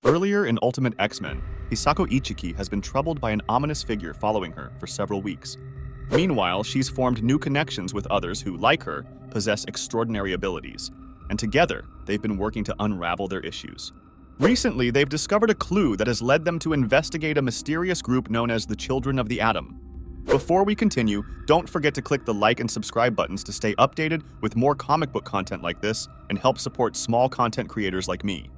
Earlier in Ultimate X-Men, Hisako Ichiki has been troubled by an ominous figure following her for several weeks. Meanwhile, she's formed new connections with others who, like her, possess extraordinary abilities, and together, they've been working to unravel their issues. Recently, they've discovered a clue that has led them to investigate a mysterious group known as the Children of the Atom. Before we continue, don't forget to click the like and subscribe buttons to stay updated with more comic book content like this and help support small content creators like me.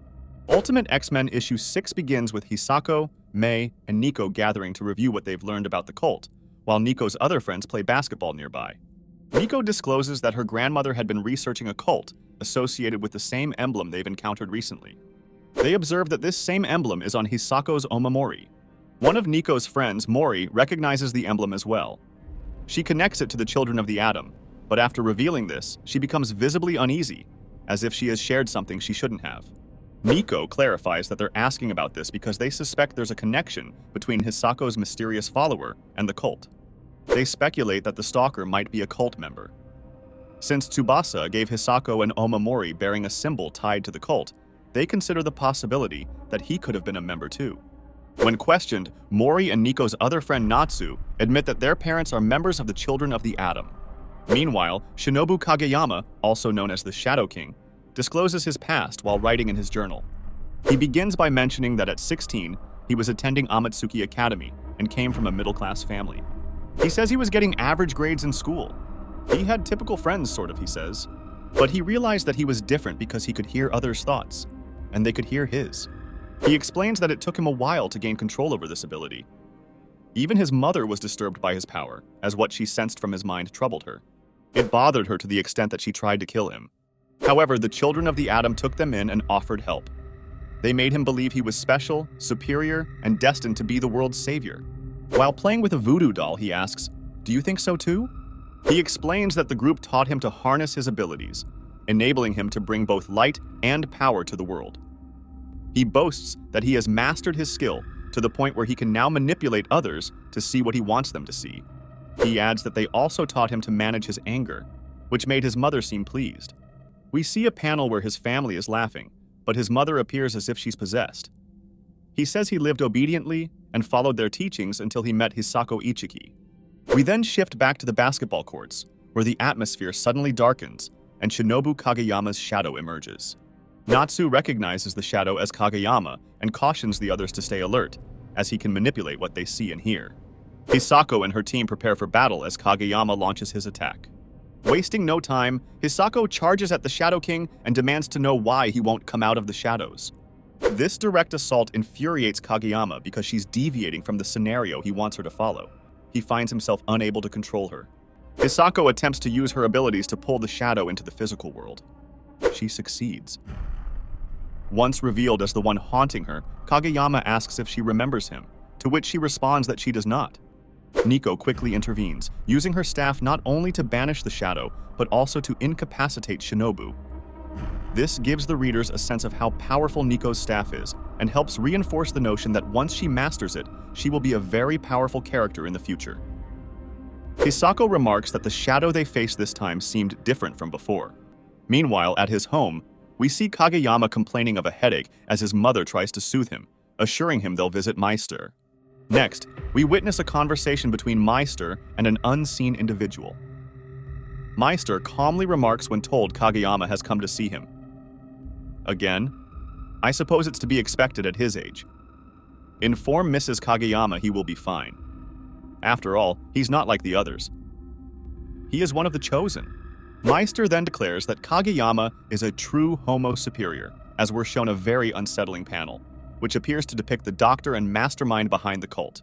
Ultimate X-Men issue 6 begins with Hisako, Mei, and Nico gathering to review what they've learned about the cult, while Nico's other friends play basketball nearby. Nico discloses that her grandmother had been researching a cult associated with the same emblem they've encountered recently. They observe that this same emblem is on Hisako's omamori. One of Nico's friends, Mori, recognizes the emblem as well. She connects it to the Children of the Atom, but after revealing this, she becomes visibly uneasy, as if she has shared something she shouldn't have. Nico clarifies that they're asking about this because they suspect there's a connection between Hisako's mysterious follower and the cult. They speculate that the stalker might be a cult member. Since Tsubasa gave Hisako an omamori bearing a symbol tied to the cult, they consider the possibility that he could have been a member too. When questioned, Mori and Nico's other friend Natsu admit that their parents are members of the Children of the Atom. Meanwhile, Shinobu Kageyama, also known as the Shadow King, discloses his past while writing in his journal. He begins by mentioning that at 16, he was attending Amatsuki Academy and came from a middle-class family. He says he was getting average grades in school. He had typical friends, sort of, he says. But he realized that he was different because he could hear others' thoughts, and they could hear his. He explains that it took him a while to gain control over this ability. Even his mother was disturbed by his power, as what she sensed from his mind troubled her. It bothered her to the extent that she tried to kill him. However, the Children of the Atom took them in and offered help. They made him believe he was special, superior, and destined to be the world's savior. While playing with a voodoo doll, he asks, "Do you think so too?" He explains that the group taught him to harness his abilities, enabling him to bring both light and power to the world. He boasts that he has mastered his skill to the point where he can now manipulate others to see what he wants them to see. He adds that they also taught him to manage his anger, which made his mother seem pleased. We see a panel where his family is laughing, but his mother appears as if she's possessed. He says he lived obediently and followed their teachings until he met Hisako Ichiki. We then shift back to the basketball courts, where the atmosphere suddenly darkens and Shinobu Kageyama's shadow emerges. Natsu recognizes the shadow as Kageyama and cautions the others to stay alert, as he can manipulate what they see and hear. Hisako and her team prepare for battle as Kageyama launches his attack. Wasting no time, Hisako charges at the Shadow King and demands to know why he won't come out of the shadows. This direct assault infuriates Kageyama because she's deviating from the scenario he wants her to follow. He finds himself unable to control her. Hisako attempts to use her abilities to pull the shadow into the physical world. She succeeds. Once revealed as the one haunting her, Kageyama asks if she remembers him, to which she responds that she does not. Nico quickly intervenes, using her staff not only to banish the shadow, but also to incapacitate Shinobu. This gives the readers a sense of how powerful Nico's staff is, and helps reinforce the notion that once she masters it, she will be a very powerful character in the future. Hisako remarks that the shadow they face this time seemed different from before. Meanwhile, at his home, we see Kageyama complaining of a headache as his mother tries to soothe him, assuring him they'll visit Meister. Next, we witness a conversation between Meister and an unseen individual. Meister calmly remarks when told Kageyama has come to see him. Again, I suppose it's to be expected at his age. Inform Mrs. Kageyama he will be fine. After all, he's not like the others. He is one of the chosen. Meister then declares that Kageyama is a true Homo superior, as we're shown a very unsettling panel, which appears to depict the doctor and mastermind behind the cult.